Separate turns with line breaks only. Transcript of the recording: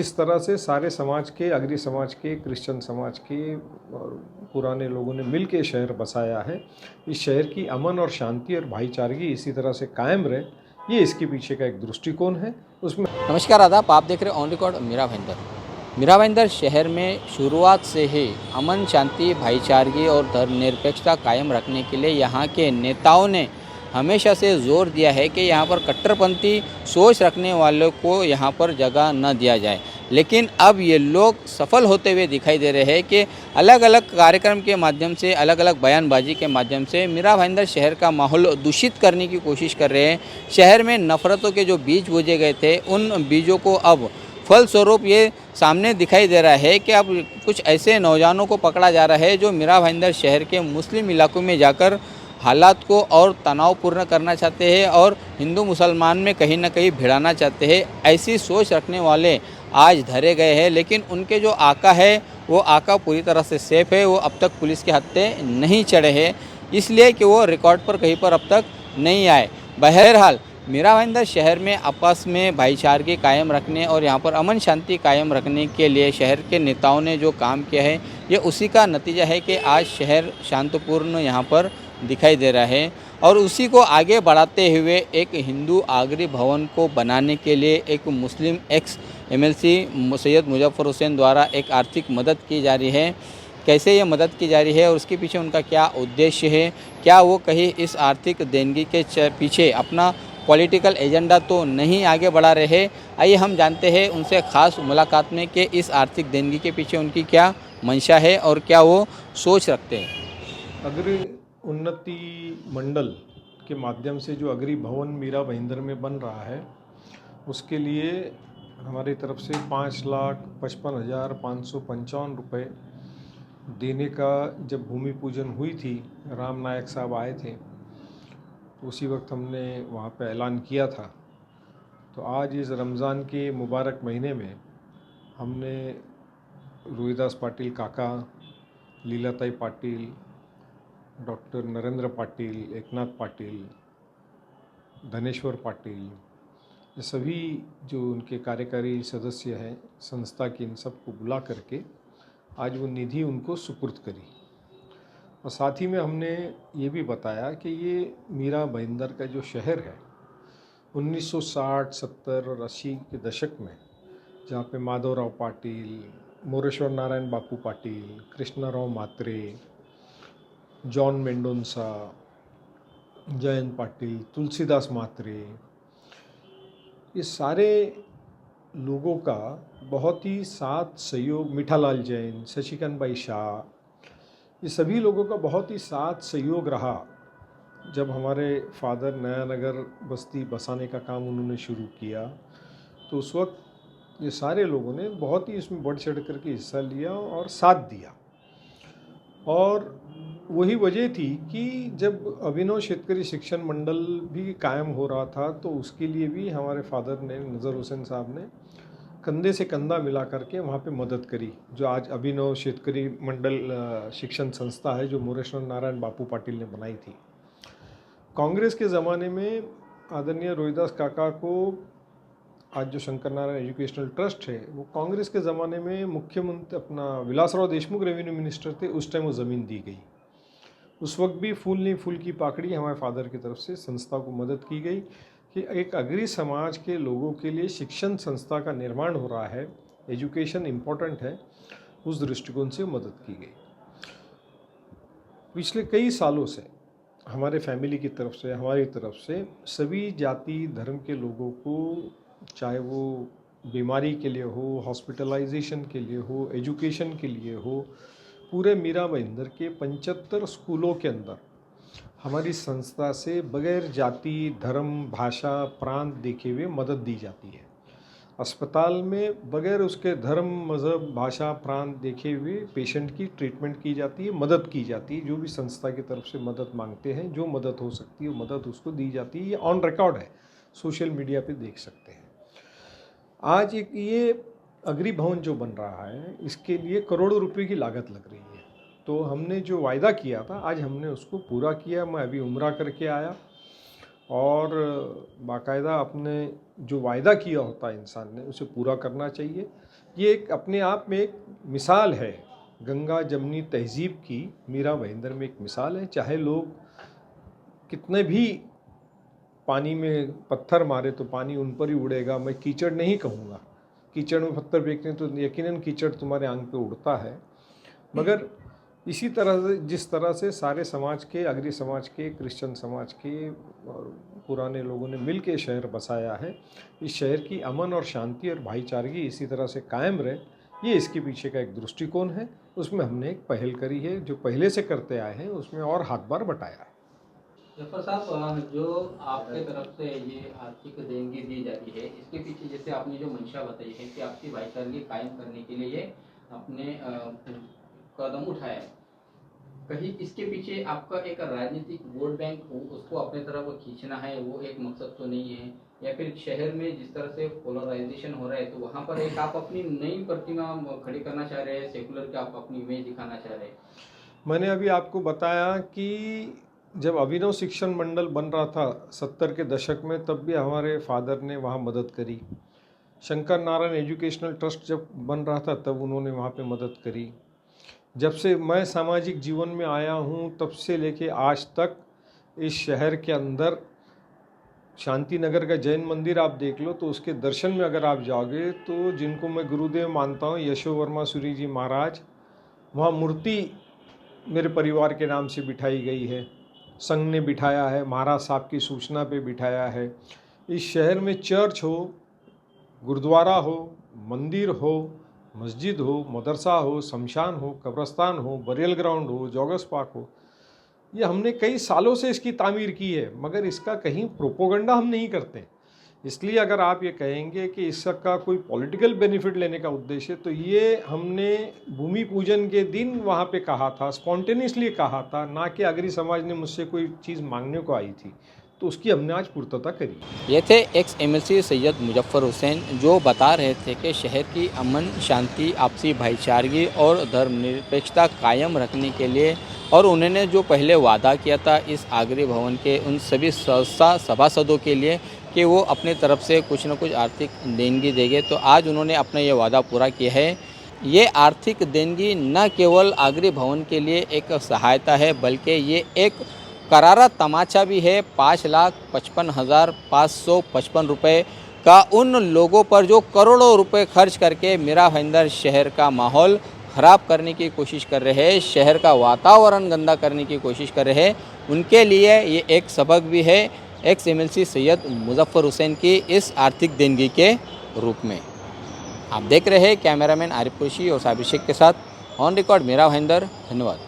इस तरह से सारे समाज के, अग्री समाज के, क्रिश्चियन समाज के और पुराने लोगों ने मिल के शहर बसाया है। इस शहर की अमन और शांति और भाईचारगी इसी तरह से कायम रहे, ये इसके पीछे का एक दृष्टिकोण है। उसमें
नमस्कार, आदाब। आप देख रहे हैं ऑन रिकॉर्ड मीरा भाईंदर। मीरा भाईंदर शहर में शुरुआत से ही अमन, शांति, भाईचारगी और धर्मनिरपेक्षता कायम रखने के लिए यहाँ के नेताओं ने हमेशा से जोर दिया है कि यहाँ पर कट्टरपंथी सोच रखने वालों को यहाँ पर जगह न दिया जाए। लेकिन अब ये लोग सफल होते हुए दिखाई दे रहे हैं कि अलग अलग कार्यक्रम के माध्यम से, अलग अलग बयानबाजी के माध्यम से मीरा भाईंदर शहर का माहौल दूषित करने की कोशिश कर रहे हैं। शहर में नफ़रतों के जो बीज बोए गए थे, उन बीजों को अब फलस्वरूप ये सामने दिखाई दे रहा है कि अब कुछ ऐसे नौजवानों को पकड़ा जा रहा है जो मीरा भाईंदर शहर के मुस्लिम इलाकों में जाकर हालात को और तनावपूर्ण करना चाहते हैं और हिंदू मुसलमान में कहीं ना कहीं भिड़ाना चाहते हैं। ऐसी सोच रखने वाले आज धरे गए हैं, लेकिन उनके जो आका है वो आका पूरी तरह से सेफ है। वो अब तक पुलिस के हत्थे नहीं चढ़े हैं, इसलिए कि वो रिकॉर्ड पर कहीं पर अब तक नहीं आए। बहरहाल मीरा भाईंदर शहर में आपस में भाईचारगी कायम रखने और यहाँ पर अमन शांति कायम रखने के लिए शहर के नेताओं ने जो काम किया है, ये उसी का नतीजा है कि आज शहर शांतिपूर्ण यहाँ पर दिखाई दे रहा है। और उसी को आगे बढ़ाते हुए एक हिंदू आगरी भवन को बनाने के लिए एक मुस्लिम एक्स एमएलसी सैयद मुजफ्फर हुसैन द्वारा एक आर्थिक मदद की जा रही है। कैसे ये मदद की जा रही है और उसके पीछे उनका क्या उद्देश्य है, क्या वो कहीं इस आर्थिक देनगी के पीछे अपना पॉलिटिकल एजेंडा तो नहीं आगे बढ़ा रहे। आइए हम जानते हैं उनसे ख़ास मुलाकात में कि इस आर्थिक देनगी के पीछे उनकी क्या मंशा है और क्या वो सोच रखते हैं।
अग्री उन्नति मंडल के माध्यम से जो अग्री भवन मीरा भाईंदर में बन रहा है, उसके लिए हमारी तरफ से 5,55,555 रुपये देने का जब भूमि पूजन हुई थी, राम नायक साहब आए थे, तो उसी वक्त हमने वहाँ पे ऐलान किया था। तो आज इस रमज़ान के मुबारक महीने में हमने रोहिदास पाटिल काका, लीलाताई पाटिल, डॉक्टर नरेंद्र पाटिल, एकनाथ पाटिल, धनेश्वर पाटिल, ये सभी जो उनके कार्यकारी सदस्य हैं संस्था की, इन सबको बुला करके आज वो निधि उनको सुपुर्द करी। और साथ ही में हमने ये भी बताया कि ये मीरा भाईंदर का जो शहर है 1960, 70 और 80 के दशक में, जहाँ पे माधवराव पाटिल, मोरेश्वर नारायण बापू पाटिल, कृष्णाराव मात्रे, जॉन मेंडोंसा, जयंत पाटिल, तुलसीदास मात्रे, ये सारे लोगों का बहुत ही साथ सहयोग, मीठालाल जैन, शशिकांत भाई शाह, ये सभी लोगों का बहुत ही साथ सहयोग रहा। जब हमारे फादर नया नगर बस्ती बसाने का काम उन्होंने शुरू किया, तो उस वक्त ये सारे लोगों ने बहुत ही इसमें बढ़ चढ़ करके हिस्सा लिया और साथ दिया। और वही वजह थी कि जब अभिनव शेतकरी शिक्षण मंडल भी कायम हो रहा था, तो उसके लिए भी हमारे फादर ने, नज़र हुसैन साहब ने, कंधे से कंधा मिला करके वहाँ पे मदद करी। जो आज अभिनव शेतकरी मंडल शिक्षण संस्था है, जो मोरेश्वर नारायण बापू पाटिल ने बनाई थी। कांग्रेस के ज़माने में आदरणीय रोहिदास काका को, आज जो शंकर नारायण एजुकेशनल ट्रस्ट है, वो कांग्रेस के ज़माने में मुख्यमंत्री अपना विलासराव देशमुख रेवेन्यू मिनिस्टर थे, उस टाइम वो ज़मीन दी गई। उस वक्त भी फूल नहीं फूल की पाकड़ी हमारे फादर की तरफ से संस्था को मदद की गई कि एक अग्री समाज के लोगों के लिए शिक्षण संस्था का निर्माण हो रहा है, एजुकेशन इम्पोर्टेंट है, उस दृष्टिकोण से मदद की गई। पिछले कई सालों से हमारे फैमिली की तरफ से, हमारी तरफ से सभी जाति धर्म के लोगों को, चाहे वो बीमारी के लिए हो, हॉस्पिटलाइजेशन के लिए हो, एजुकेशन के लिए हो, पूरे मीरा भाईंदर के 75 स्कूलों के अंदर हमारी संस्था से बगैर जाति धर्म भाषा प्रांत देखे हुए मदद दी जाती है। अस्पताल में बगैर उसके धर्म मज़हब भाषा प्रांत देखे हुए पेशेंट की ट्रीटमेंट की जाती है, मदद की जाती है। जो भी संस्था की तरफ से मदद मांगते हैं, जो मदद हो सकती है वो मदद उसको दी जाती है। ये ऑन रिकॉर्ड है, सोशल मीडिया पे देख सकते हैं। आज एक ये अग्री भवन जो बन रहा है, इसके लिए करोड़ों रुपए की लागत लग रही है। तो हमने जो वायदा किया था, आज हमने उसको पूरा किया। मैं अभी उम्रा करके आया और बाकायदा अपने जो वायदा किया होता है इंसान ने उसे पूरा करना चाहिए। ये एक अपने आप में एक मिसाल है, गंगा जमनी तहजीब की मीरा भाईंदर में एक मिसाल है। चाहे लोग कितने भी पानी में पत्थर मारे तो पानी उन पर ही उड़ेगा, मैं कीचड़ नहीं कहूँगा, कीचड़ में पत्थर फेंकते हैं तो यकीनन कीचड़ तुम्हारे आंग पे उड़ता है। मगर इसी तरह से जिस तरह से सारे समाज के, अग्री समाज के, क्रिश्चियन समाज के और पुराने लोगों ने मिल के शहर बसाया है, इस शहर की अमन और शांति और भाईचारगी इसी तरह से कायम रहे, ये इसके पीछे का एक दृष्टिकोण है। उसमें हमने एक पहल करी है, जो पहले से करते आए हैं उसमें और हाथ बार बटाया है।
जफर साहब, जो आपके तरफ से ये आर्थिक देनगी दी जाती है, इसके पीछे जैसे आपने जो मंशा बताई है कि आपसी भाईचारगी कायम करने के लिए ये आपने कदम उठाया है, कहीं इसके पीछे आपका एक राजनीतिक वोट बैंक उसको अपने तरफ खींचना है, वो एक मकसद तो नहीं है? या फिर शहर में जिस तरह से पोलराइजेशन हो रहा है तो वहाँ पर एक आप अपनी नई प्रतिमा खड़ी करना चाह रहे हैं, सेकुलर की आप अपनी इमेज दिखाना चाह रहे हैं?
मैंने अभी आपको बताया कि जब अभिनव शिक्षण मंडल बन रहा था 70 के दशक में, तब भी हमारे फादर ने वहाँ मदद करी। शंकर नारायण एजुकेशनल ट्रस्ट जब बन रहा था तब उन्होंने वहाँ पे मदद करी। जब से मैं सामाजिक जीवन में आया हूँ तब से लेके आज तक इस शहर के अंदर शांति नगर का जैन मंदिर आप देख लो, तो उसके दर्शन में अगर आप जाओगे तो जिनको मैं गुरुदेव मानता हूँ, यशो वर्मा सूरी जी महाराज, वहाँ मूर्ति मेरे परिवार के नाम से बिठाई गई है, संघ ने बिठाया है, महाराज साहब की सूचना पे बिठाया है। इस शहर में चर्च हो, गुरुद्वारा हो, मंदिर हो, मस्जिद हो, मदरसा हो, शमशान हो, कब्रस्तान हो, बरियल ग्राउंड हो, जॉगर्स पार्क हो, ये हमने कई सालों से इसकी तामीर की है, मगर इसका कहीं प्रोपोगंडा हम नहीं करते। इसलिए अगर आप ये कहेंगे कि इसका कोई पॉलिटिकल बेनिफिट लेने का उद्देश्य है, तो ये हमने भूमि पूजन के दिन वहाँ पे कहा था, स्पॉन्टेनियसली कहा था, ना कि अग्री समाज ने मुझसे कोई चीज़ मांगने को आई थी, तो उसकी हमने आज पूर्तता करी।
ये थे एक्स MLC सैयद मुजफ्फर हुसैन, जो बता रहे थे कि शहर की अमन शांति, आपसी भाईचारगी और धर्मनिरपेक्षता कायम रखने के लिए, और उन्होंने जो पहले वादा किया था इस आगरी भवन के उन सभी संस्था सभासदों के लिए कि वो अपनी तरफ से कुछ न कुछ आर्थिक देनगी देंगे, तो आज उन्होंने अपना ये वादा पूरा किया है। ये आर्थिक देनगी न केवल आगरी भवन के लिए एक सहायता है, बल्कि ये एक करारा तमाचा भी है 5,55,555 रुपये का उन लोगों पर जो करोड़ों रुपए खर्च करके मीरा भाईंदर शहर का माहौल ख़राब करने की कोशिश कर रहे हैं, शहर का वातावरण गंदा करने की कोशिश कर रहे हैं। उनके लिए ये एक सबक भी है एक्स MLC सैयद मुजफ्फर हुसैन की इस आर्थिक देनगी के रूप में। आप देख रहे हैं कैमरामैन आरिफ कुरैशी और साबिर शेख के साथ ऑन रिकॉर्ड मीरा भाईंदर। धन्यवाद।